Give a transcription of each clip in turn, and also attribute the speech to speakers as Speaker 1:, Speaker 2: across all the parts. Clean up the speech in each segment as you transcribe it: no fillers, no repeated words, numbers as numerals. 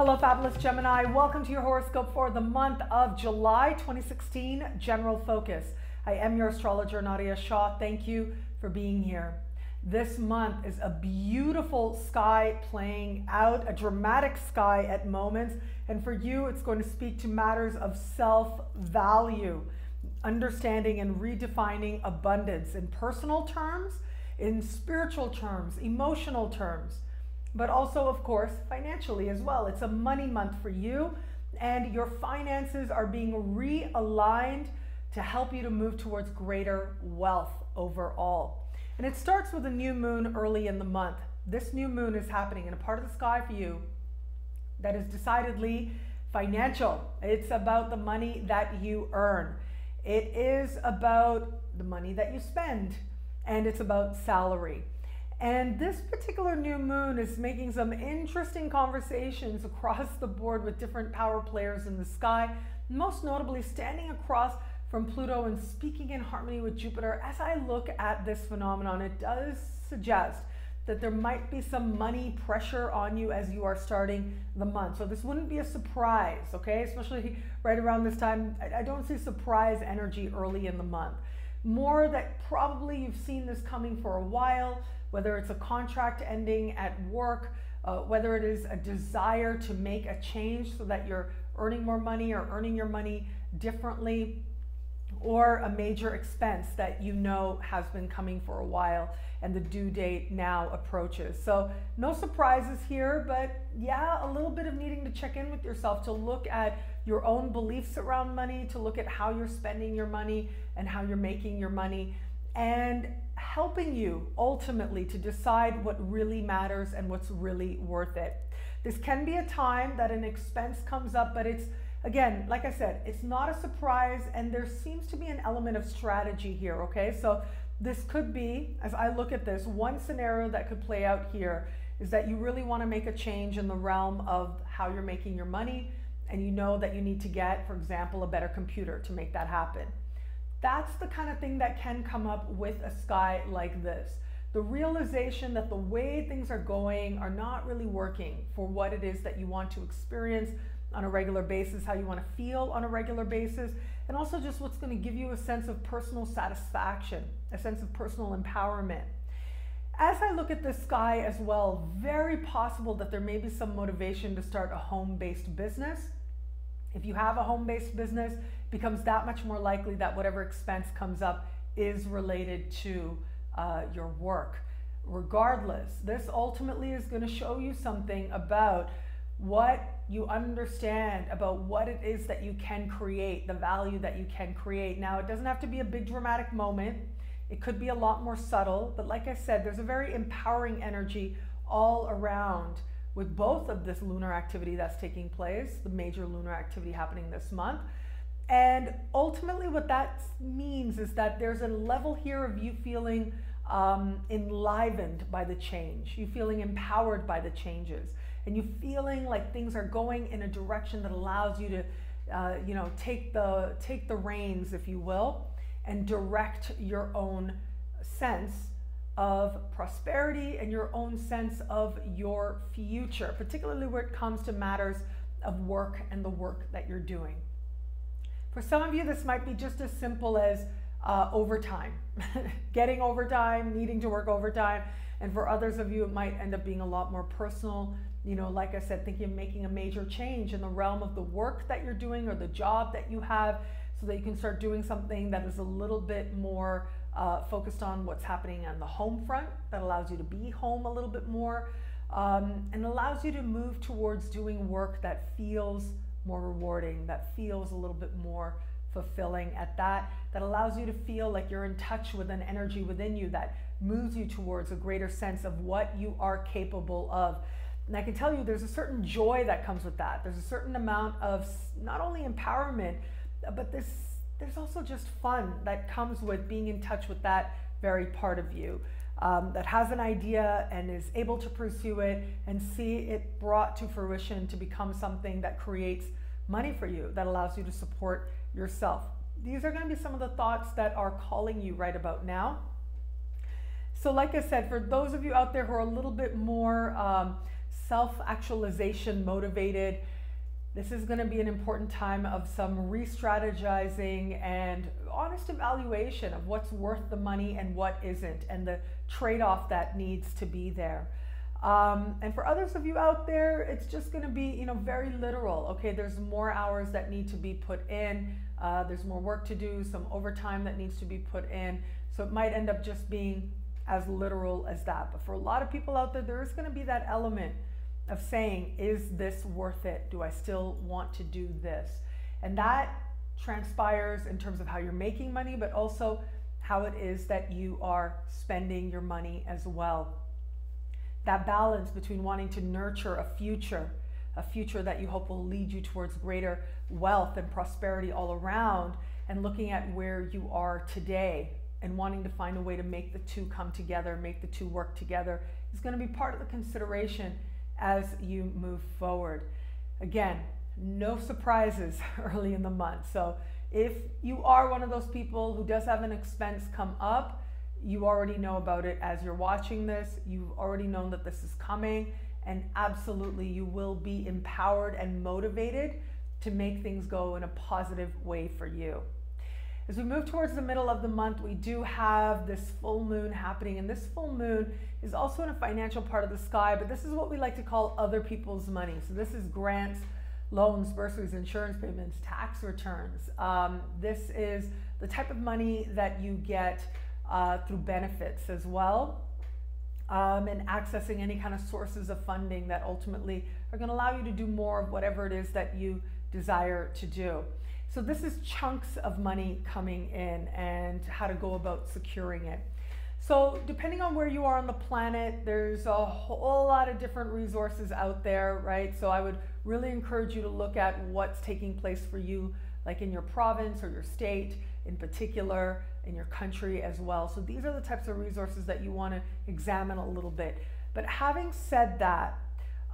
Speaker 1: Hello, Fabulous Gemini. Welcome to your horoscope for the month of July 2016, General Focus. I am your astrologer, Nadiya Shah. Thank you for being here. This month is a beautiful sky playing out, a dramatic sky at moments. And for you, it's going to speak to matters of self-value, understanding and redefining abundance in personal terms, in spiritual terms, emotional terms, but also, of course, financially as well. It's a money month for you, and your finances are being realigned to help you to move towards greater wealth overall. And it starts with a new moon early in the month. This new moon is happening in a part of the sky for you that is decidedly financial. It's about the money that you earn. It is about the money that you spend, and it's about salary. And this particular new moon is making some interesting conversations across the board with different power players in the sky, most notably standing across from Pluto and speaking in harmony with Jupiter. As I look at this phenomenon, it does suggest that there might be some money pressure on you as you are starting the month. So this wouldn't be a surprise, okay? Especially right around this time. I don't see surprise energy early in the month. More that probably you've seen this coming for a while, whether it's a contract ending at work, whether it is a desire to make a change so that you're earning more money or earning your money differently, or a major expense that you know has been coming for a while and the due date now approaches. So no surprises here, but yeah, a little bit of needing to check in with yourself, to look at your own beliefs around money, to look at how you're spending your money and how you're making your money, and helping you ultimately to decide what really matters and what's really worth it. This can be a time that an expense comes up, but it's, again, like I said, it's not a surprise, and there seems to be an element of strategy here, okay? So this could be, as I look at this, one scenario that could play out here is that you really want to make a change in the realm of how you're making your money, and you know that you need to get, for example, a better computer to make that happen. That's the kind of thing that can come up with a sky like this. The realization that the way things are going are not really working for what it is that you want to experience on a regular basis, how you want to feel on a regular basis, and also just what's going to give you a sense of personal satisfaction, a sense of personal empowerment. As I look at the sky as well, very possible that there may be some motivation to start a home-based business. If you have a home-based business, it becomes that much more likely that whatever expense comes up is related to your work. Regardless, this ultimately is going to show you something about what you understand about what it is that you can create, the value that you can create. Now, it doesn't have to be a big dramatic moment. It could be a lot more subtle, but like I said, there's a very empowering energy all around with both of this lunar activity that's taking place, the major lunar activity happening this month. And ultimately what that means is that there's a level here of you feeling enlivened by the change, you feeling empowered by the changes, and you feeling like things are going in a direction that allows you to take the reins, if you will, and direct your own sense of prosperity and your own sense of your future, particularly where it comes to matters of work and the work that you're doing. For some of you, this might be just as simple as overtime, getting overtime, needing to work overtime. And for others of you, it might end up being a lot more personal. You know, like I said, thinking of making a major change in the realm of the work that you're doing or the job that you have, so that you can start doing something that is a little bit more focused on what's happening on the home front, that allows you to be home a little bit more, and allows you to move towards doing work that feels more rewarding, that feels a little bit more fulfilling at that allows you to feel like you're in touch with an energy within you that moves you towards a greater sense of what you are capable of. And I can tell you there's a certain joy that comes with that. There's a certain amount of not only empowerment, but there's also just fun that comes with being in touch with that very part of you that has an idea and is able to pursue it and see it brought to fruition to become something that creates money for you, that allows you to support yourself. These are going to be some of the thoughts that are calling you right about now. So like I said, for those of you out there who are a little bit more self-actualization motivated. This is going to be an important time of some re-strategizing and honest evaluation of what's worth the money and what isn't, and the trade-off that needs to be there. And for others of you out there, it's just going to be, you know, very literal. Okay, there's more hours that need to be put in. There's more work to do, some overtime that needs to be put in. So it might end up just being as literal as that. But for a lot of people out there, there is going to be that element of saying, is this worth it? Do I still want to do this? And that transpires in terms of how you're making money, but also how it is that you are spending your money as well. That balance between wanting to nurture a future that you hope will lead you towards greater wealth and prosperity all around, and looking at where you are today and wanting to find a way to make the two come together, make the two work together, is going to be part of the consideration as you move forward. Again, no surprises early in the month. So if you are one of those people who does have an expense come up, you already know about it as you're watching this. You've already known that this is coming, and absolutely you will be empowered and motivated to make things go in a positive way for you. As we move towards the middle of the month, we do have this full moon happening, and this full moon is also in a financial part of the sky, but this is what we like to call other people's money. So this is grants, loans, bursaries, insurance payments, tax returns. This is the type of money that you get through benefits as well, and accessing any kind of sources of funding that ultimately are going to allow you to do more of whatever it is that you desire to do. So this is chunks of money coming in and how to go about securing it. So depending on where you are on the planet, there's a whole lot of different resources out there, right? So I would really encourage you to look at what's taking place for you, like in your province or your state in particular, in your country as well. So these are the types of resources that you want to examine a little bit. But having said that,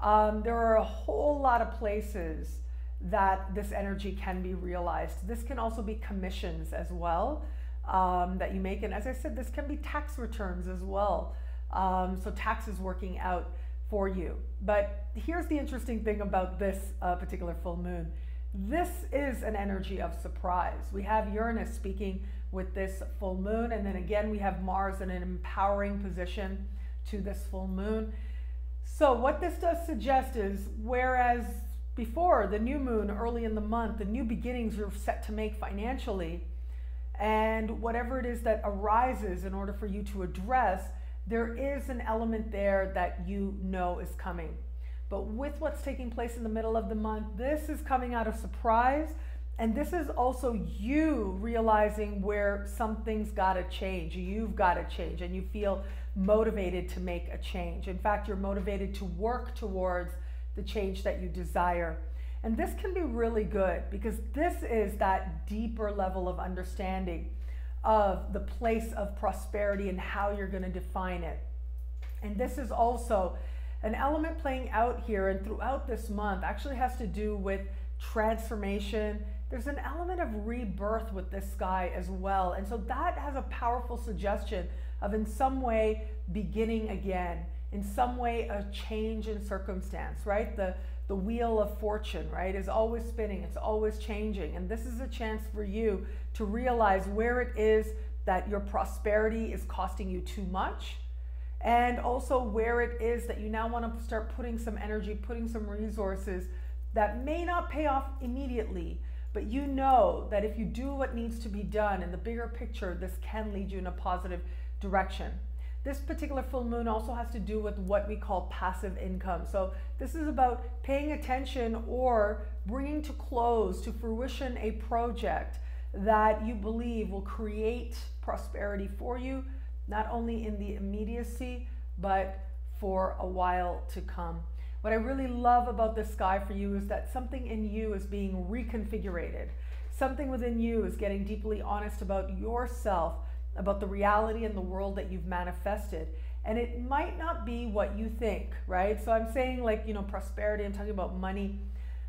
Speaker 1: there are a whole lot of places that this energy can be realized. This can also be commissions as well that you make. And as I said, this can be tax returns as well. So taxes working out for you. But here's the interesting thing about this particular full moon. This is an energy of surprise. We have Uranus speaking with this full moon, and then again we have Mars in an empowering position to this full moon. So what this does suggest is, whereas before the new moon early in the month, the new beginnings you're set to make financially, and whatever it is that arises in order for you to address, there is an element there that you know is coming. But with what's taking place in the middle of the month, this is coming out of surprise, and this is also you realizing where something's got to change. You've got to change, and you feel motivated to make a change. In fact, you're motivated to work towards the change that you desire. And this can be really good, because this is that deeper level of understanding of the place of prosperity and how you're going to define it. And this is also an element playing out here and throughout this month, actually has to do with transformation. There's an element of rebirth with this sky as well. And so that has a powerful suggestion of, in some way, beginning again, in some way a change in circumstance, right? The wheel of fortune, right, is always spinning, it's always changing. And this is a chance for you to realize where it is that your prosperity is costing you too much, and also where it is that you now want to start putting some energy, putting some resources that may not pay off immediately, but you know that if you do what needs to be done in the bigger picture, this can lead you in a positive direction. This particular full moon also has to do with what we call passive income. So this is about paying attention or bringing to close, to fruition, a project that you believe will create prosperity for you, not only in the immediacy, but for a while to come. What I really love about this sky for you is that something in you is being reconfigured. Something within you is getting deeply honest about yourself, about the reality and the world that you've manifested. And it might not be what you think, right? So I'm saying, like, you know, prosperity, I'm talking about money,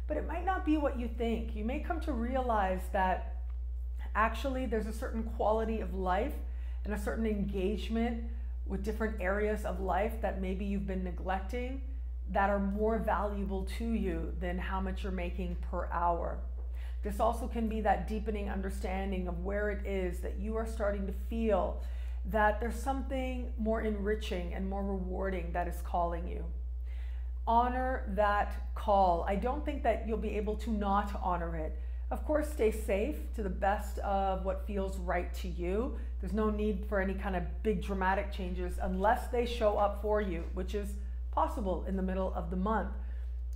Speaker 1: but it might not be what you think. You may come to realize that actually there's a certain quality of life and a certain engagement with different areas of life that maybe you've been neglecting, that are more valuable to you than how much you're making per hour. This also can be that deepening understanding of where it is that you are starting to feel that there's something more enriching and more rewarding that is calling you. Honor that call. I don't think that you'll be able to not honor it. Of course, stay safe to the best of what feels right to you. There's no need for any kind of big dramatic changes unless they show up for you, which is possible in the middle of the month.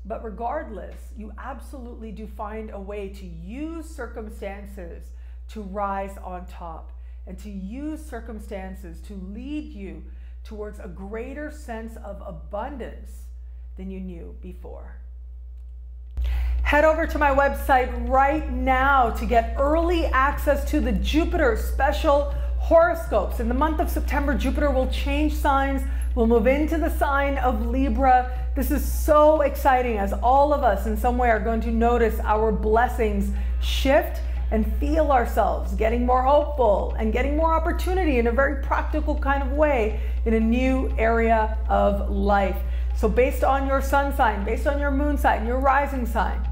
Speaker 1: But regardless, you absolutely do find a way to use circumstances to rise on top and to use circumstances to lead you towards a greater sense of abundance than you knew before. Head over to my website right now to get early access to the Jupiter Special Horoscopes. In the month of September, Jupiter will change signs. We'll move into the sign of Libra. This is so exciting as all of us in some way are going to notice our blessings shift and feel ourselves getting more hopeful and getting more opportunity in a very practical kind of way in a new area of life. So based on your sun sign, based on your moon sign, your rising sign,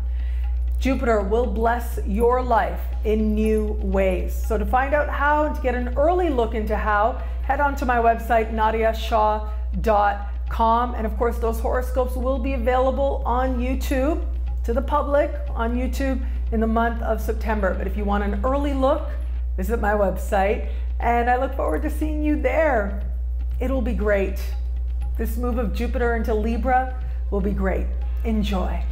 Speaker 1: Jupiter will bless your life in new ways. So to find out how and to get an early look into how, head on to my website, nadiyashah.com. And of course, those horoscopes will be available on YouTube to the public on YouTube in the month of September. But if you want an early look, visit my website. And I look forward to seeing you there. It'll be great. This move of Jupiter into Libra will be great. Enjoy.